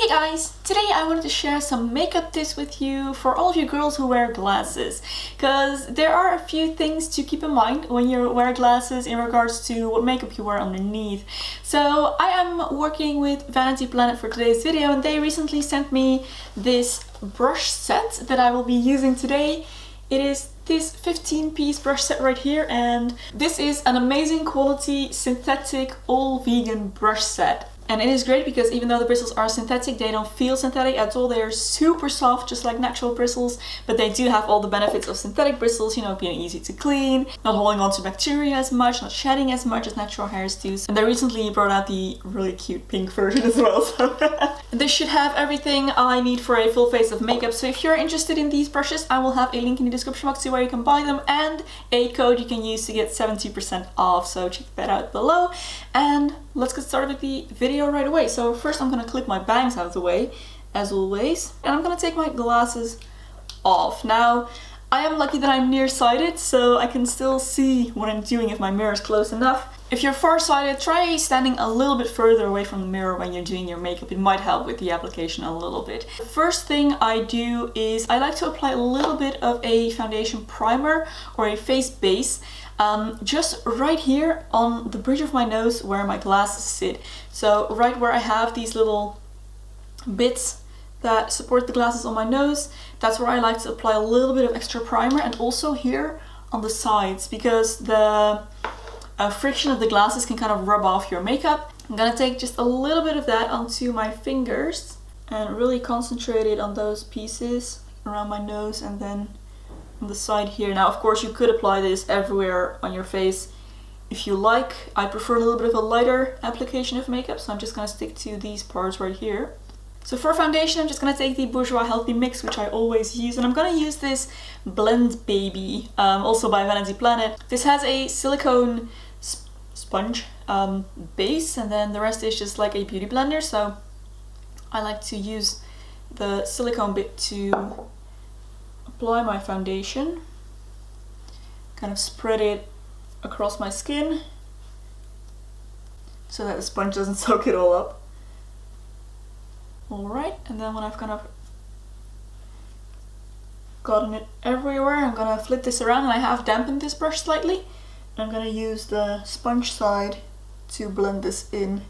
Guys, today I wanted to share some makeup tips with you for all of you girls who wear glasses, because there are a few things to keep in mind when you wear glasses in regards to what makeup you wear underneath. So I am working with Vanity Planet for today's video, and they recently sent me this brush set that I will be using today. It is this 15-piece brush set right here, and this is an amazing quality synthetic all vegan brush set. And it is great because even though the bristles are synthetic, they don't feel synthetic at all. They are super soft, just like natural bristles, but they do have all the benefits of synthetic bristles, you know, being easy to clean, not holding on to bacteria as much, not shedding as much as natural hairs do. And they recently brought out the really cute pink version as well. So this should have everything I need for a full face of makeup. So if you're interested in these brushes, I will have a link in the description box to where you can buy them and a code you can use to get 70% off. So check that out below. And let's get started with the video right away. So first I'm gonna clip my bangs out of the way, as always, and I'm gonna take my glasses off. Now, I am lucky that I'm nearsighted, so I can still see what I'm doing if my mirror is close enough. If you're farsighted, try standing a little bit further away from the mirror when you're doing your makeup. It might help with the application a little bit. The first thing I do is I like to apply a little bit of a foundation primer or a face base. Just right here on the bridge of my nose where my glasses sit. So right where I have these little bits that support the glasses on my nose, that's where I like to apply a little bit of extra primer, and also here on the sides, because the friction of the glasses can kind of rub off your makeup. I'm gonna take just a little bit of that onto my fingers and really concentrate it on those pieces around my nose and then on the side here. Now, of course, you could apply this everywhere on your face if you like. I prefer a little bit of a lighter application of makeup, so I'm just gonna stick to these parts right here. So for foundation, I'm just gonna take the Bourjois Healthy Mix, which I always use, and I'm gonna use this Blend Baby, also by Vanity Planet. This has a silicone sponge base, and then the rest is just like a beauty blender, so I like to use the silicone bit to apply my foundation, kind of spread it across my skin so that the sponge doesn't soak it all up. Alright, and then when I've kind of gotten it everywhere, I'm gonna flip this around, and I have dampened this brush slightly. And I'm gonna use the sponge side to blend this in.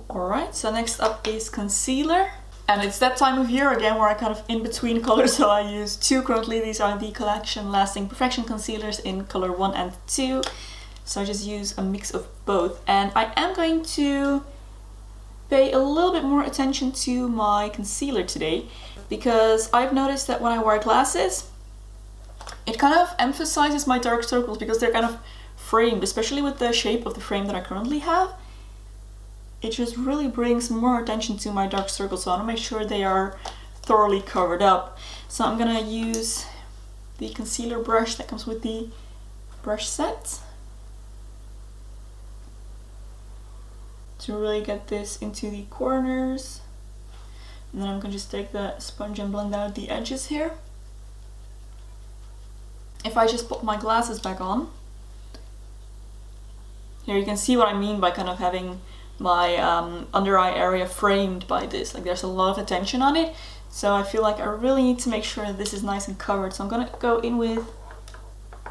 Alright, so next up is concealer. And it's that time of year again where I kind of in between colors, so I use two currently. These are the Collection Lasting Perfection concealers in color 1 and 2. So I just use a mix of both. And I am going to pay a little bit more attention to my concealer today, because I've noticed that when I wear glasses, it kind of emphasizes my dark circles because they're kind of framed, especially with the shape of the frame that I currently have. It just really brings more attention to my dark circles, so I want to make sure they are thoroughly covered up. So I'm gonna use the concealer brush that comes with the brush set to really get this into the corners. And then I'm gonna just take the sponge and blend out the edges here. If I just put my glasses back on, here you can see what I mean by kind of having my under eye area framed by this. Like, there's a lot of attention on it, so I feel like I really need to make sure that this is nice and covered. So I'm gonna go in with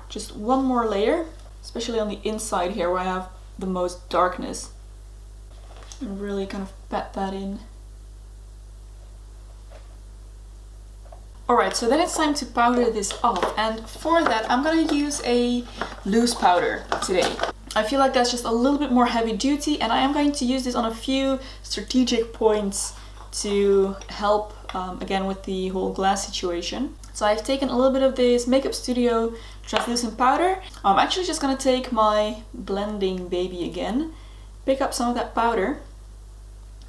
just one more layer, especially on the inside here where I have the most darkness, and really kind of pat that in. Alright, so then it's time to powder this off, and for that I'm gonna use a loose powder today. I feel like that's just a little bit more heavy duty, and I am going to use this on a few strategic points to help again with the whole glass situation. So I've taken a little bit of this Makeup Studio translucent powder. I'm actually just gonna take my blending baby again, pick up some of that powder,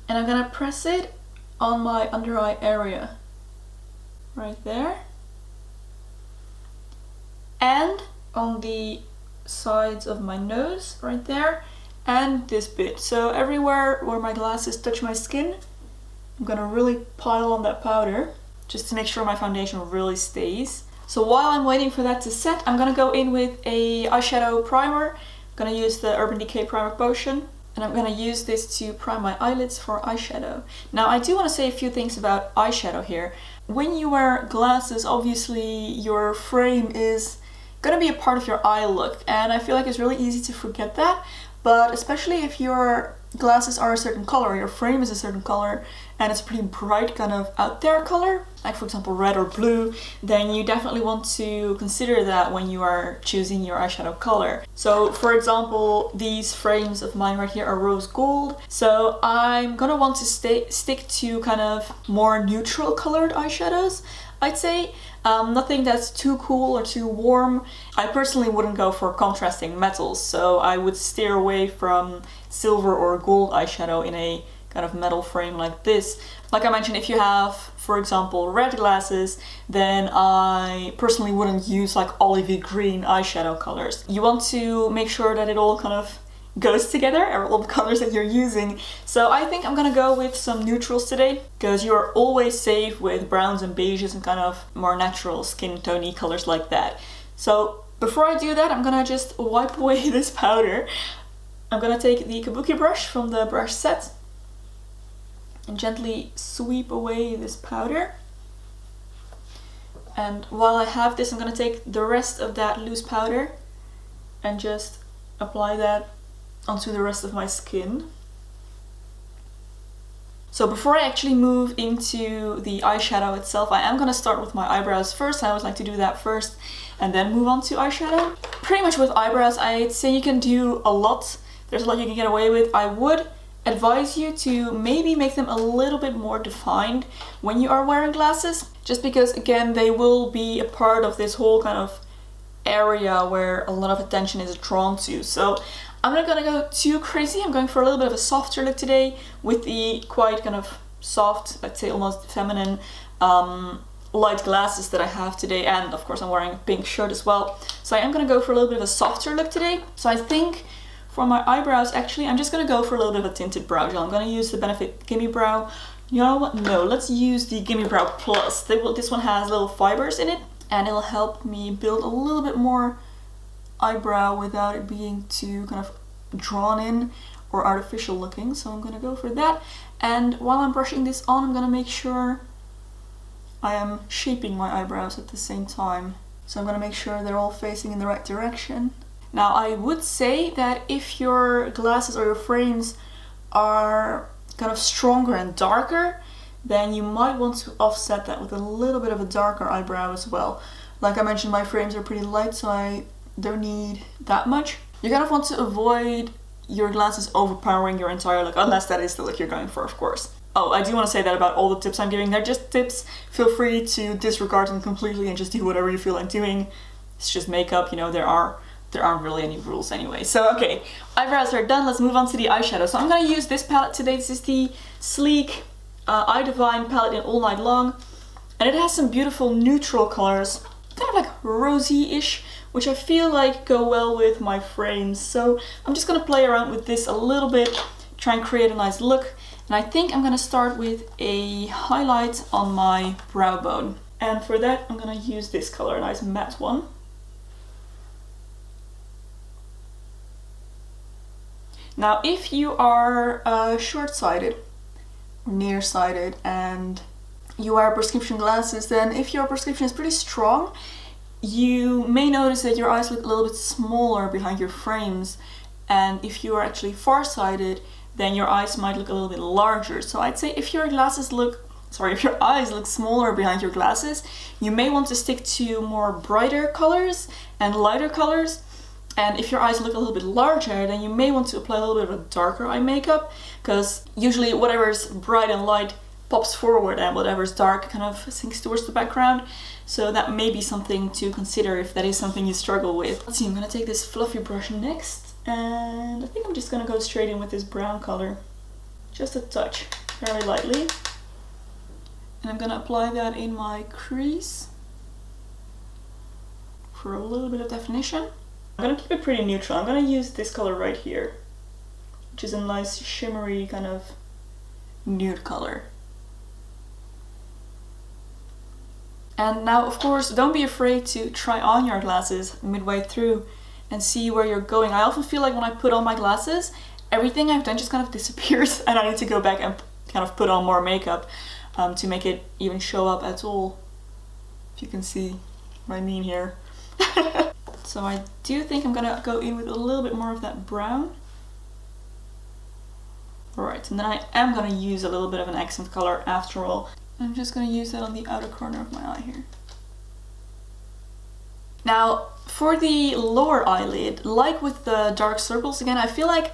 and I'm gonna press it on my under eye area right there, and on the sides of my nose right there, and this bit. So everywhere where my glasses touch my skin, I'm gonna really pile on that powder just to make sure my foundation really stays. So while I'm waiting for that to set, I'm gonna go in with a eyeshadow primer I'm gonna use the Urban Decay Primer Potion, and I'm gonna use this to prime my eyelids for eyeshadow. Now I do want to say a few things about eyeshadow here. When you wear glasses, obviously your frame is gonna be a part of your eye look, and I feel like it's really easy to forget that, but especially if your glasses are a certain color, your frame is a certain color, and it's a pretty bright kind of out there color, like for example red or blue, then you definitely want to consider that when you are choosing your eyeshadow color. So for example, these frames of mine right here are rose gold, so I'm gonna want to stick to kind of more neutral colored eyeshadows, I'd say. Nothing that's too cool or too warm. I personally wouldn't go for contrasting metals, so I would steer away from silver or gold eyeshadow in a kind of metal frame like this. Like I mentioned, if you have, for example, red glasses, then I personally wouldn't use like olivey green eyeshadow colors. You want to make sure that it all kind of goes together, all the colors that you're using. So I think I'm gonna go with some neutrals today, because you're always safe with browns and beiges and kind of more natural skin tony colors like that. So before I do that, I'm gonna just wipe away this powder. I'm gonna take the kabuki brush from the brush set and gently sweep away this powder. And while I have this, I'm gonna take the rest of that loose powder and just apply that onto the rest of my skin. So before I actually move into the eyeshadow itself, I am gonna start with my eyebrows first. I always like to do that first and then move on to eyeshadow. Pretty much with eyebrows, I'd say you can do a lot. There's a lot you can get away with. I would advise you to maybe make them a little bit more defined when you are wearing glasses, just because again, they will be a part of this whole kind of area where a lot of attention is drawn to. So I'm not gonna go too crazy. I'm going for a little bit of a softer look today with the quite kind of soft, let's say almost feminine light glasses that I have today, and of course I'm wearing a pink shirt as well. So I am gonna go for a little bit of a softer look today. So I think for my eyebrows, actually, I'm just gonna go for a little bit of a tinted brow gel. I'm gonna use the Benefit Gimme Brow. You know what? No, let's use the Gimme Brow Plus. This one has little fibers in it, and it'll help me build a little bit more eyebrow without it being too kind of drawn in or artificial looking. So I'm gonna go for that. And while I'm brushing this on, I'm gonna make sure I am shaping my eyebrows at the same time. So I'm gonna make sure they're all facing in the right direction. Now I would say that if your glasses or your frames are kind of stronger and darker, then you might want to offset that with a little bit of a darker eyebrow as well. Like I mentioned, my frames are pretty light, so I don't need that much. You kind of want to avoid your glasses overpowering your entire look, unless that is the look you're going for, of course. Oh, I do want to say that about all the tips I'm giving. They're just tips. Feel free to disregard them completely and just do whatever you feel like doing. It's just makeup, you know, there aren't really any rules anyway. So okay, eyebrows are done. Let's move on to the eyeshadow. So I'm gonna use this palette today. This is the Sleek iDivine palette in All Night Long, and it has some beautiful neutral colors, kind of like rosy-ish, which I feel like go well with my frames. So I'm just gonna play around with this a little bit, try and create a nice look. And I think I'm gonna start with a highlight on my brow bone. And for that, I'm gonna use this color, a nice matte one. Now, if you are short-sighted or nearsighted and you wear prescription glasses, then if your prescription is pretty strong, you may notice that your eyes look a little bit smaller behind your frames. And if you are actually farsighted, then your eyes might look a little bit larger. So I'd say if your eyes look smaller behind your glasses, you may want to stick to more brighter colors and lighter colors. And if your eyes look a little bit larger, then you may want to apply a little bit of a darker eye makeup, because usually whatever's bright and light pops forward and whatever's dark kind of sinks towards the background. So that may be something to consider if that is something you struggle with. Let's see, I'm gonna take this fluffy brush next, and I think I'm just gonna go straight in with this brown color. Just a touch, very lightly. And I'm gonna apply that in my crease for a little bit of definition. I'm gonna keep it pretty neutral. I'm gonna use this color right here, which is a nice shimmery kind of nude color. And now, of course, don't be afraid to try on your glasses midway through and see where you're going. I often feel like when I put on my glasses, everything I've done just kind of disappears and I need to go back and kind of put on more makeup to make it even show up at all. If you can see what I mean here. So I do think I'm gonna go in with a little bit more of that brown. Alright, and then I am gonna use a little bit of an accent color after all. I'm just gonna use that on the outer corner of my eye here. Now, for the lower eyelid, like with the dark circles again, I feel like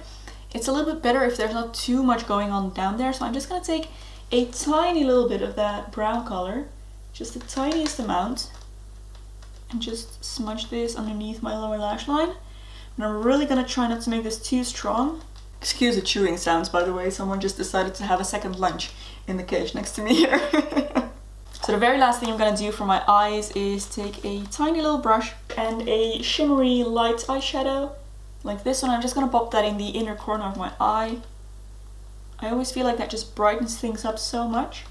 it's a little bit better if there's not too much going on down there. So I'm just gonna take a tiny little bit of that brown color, just the tiniest amount, and just smudge this underneath my lower lash line. And I'm really gonna try not to make this too strong. Excuse the chewing sounds, by the way, someone just decided to have a second lunch in the cage next to me here. So the very last thing I'm gonna do for my eyes is take a tiny little brush and a shimmery light eyeshadow, like this one. I'm just gonna pop that in the inner corner of my eye. I always feel like that just brightens things up so much.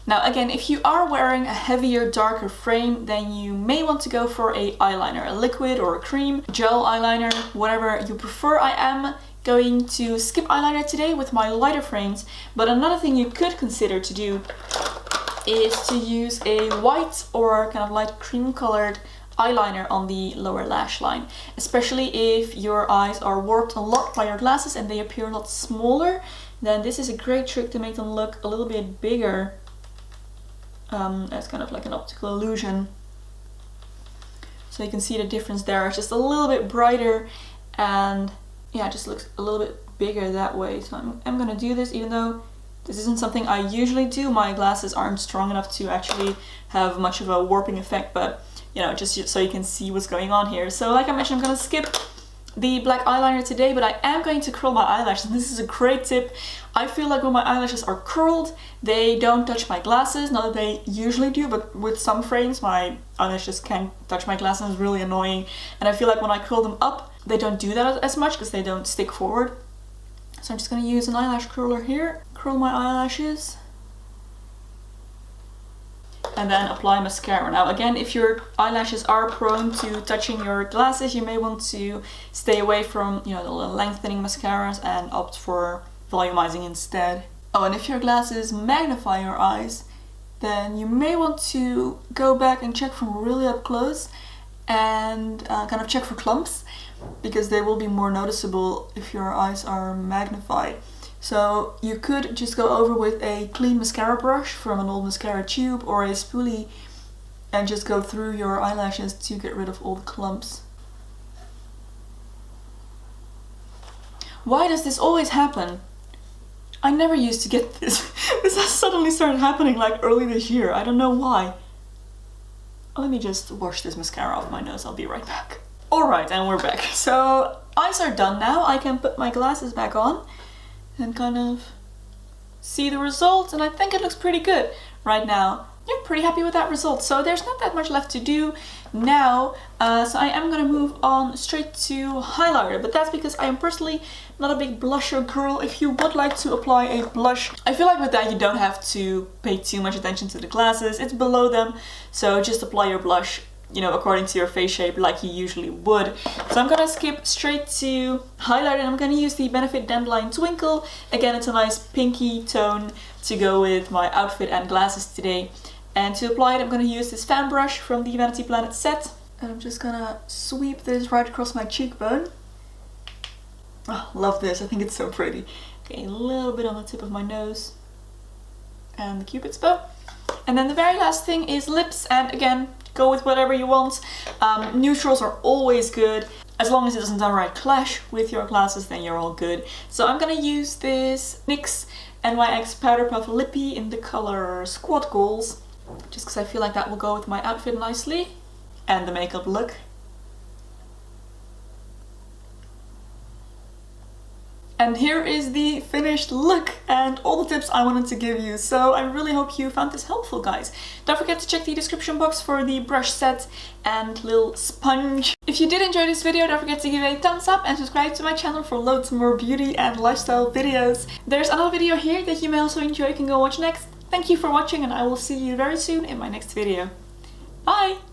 Now again, if you are wearing a heavier, darker frame, then you may want to go for a eyeliner, a liquid or a cream, gel eyeliner, whatever you prefer. I am going to skip eyeliner today with my lighter frames, but another thing you could consider to do is to use a white or kind of light cream colored eyeliner on the lower lash line, especially if your eyes are warped a lot by your glasses and they appear a lot smaller. Then this is a great trick to make them look a little bit bigger. As kind of like an optical illusion. So you can see the difference there. It's just a little bit brighter and yeah, it just looks a little bit bigger that way. So I'm gonna do this, even though this isn't something I usually do. My glasses aren't strong enough to actually have much of a warping effect, but you know, just so you can see what's going on here. So like I mentioned, I'm gonna skip the black eyeliner today, but I am going to curl my eyelashes, and this is a great tip. I feel like when my eyelashes are curled, they don't touch my glasses. Not that they usually do, but with some frames my eyelashes can touch my glasses. It's really annoying, and I feel like when I curl them up, they don't do that as much because they don't stick forward. So I'm just going to use an eyelash curler here, curl my eyelashes, and then apply mascara. Now again, if your eyelashes are prone to touching your glasses, you may want to stay away from, you know, the lengthening mascaras and opt for volumizing instead. Oh, and if your glasses magnify your eyes, then you may want to go back and check from really up close and kind of check for clumps, because they will be more noticeable if your eyes are magnified. So you could just go over with a clean mascara brush from an old mascara tube or a spoolie and just go through your eyelashes to get rid of all the clumps. Why does this always happen? I never used to get this. This has suddenly started happening like early this year. I don't know why. Let me just wash this mascara off my nose. I'll be right back. Alright, and we're back. So eyes are done now. I can put my glasses back on and kind of see the result, and I think it looks pretty good right now. Yeah, pretty happy with that result. So there's not that much left to do now, so I am gonna move on straight to highlighter, but that's because I am personally not a big blusher girl. If you would like to apply a blush, I feel like with that you don't have to pay too much attention to the glasses. It's below them, so just apply your blush, you know, according to your face shape like you usually would. So I'm gonna skip straight to highlighter, and I'm gonna use the Benefit Dandelion Twinkle. Again, it's a nice pinky tone to go with my outfit and glasses today. And to apply it, I'm gonna use this fan brush from the Vanity Planet set. And I'm just gonna sweep this right across my cheekbone. Oh, love this, I think it's so pretty. Okay, a little bit on the tip of my nose. And the Cupid's bow. And then the very last thing is lips, and again, go with whatever you want. Neutrals are always good. As long as it doesn't outright clash with your glasses, then you're all good. So I'm gonna use this NYX NYX Powder Puff Lippie in the color Squad Goals, just because I feel like that will go with my outfit nicely and the makeup look. And here is the finished look and all the tips I wanted to give you. So I really hope you found this helpful, guys. Don't forget to check the description box for the brush set and little sponge. If you did enjoy this video, don't forget to give it a thumbs up and subscribe to my channel for loads more beauty and lifestyle videos. There's another video here that you may also enjoy. You can go watch next. Thank you for watching, and I will see you very soon in my next video. Bye!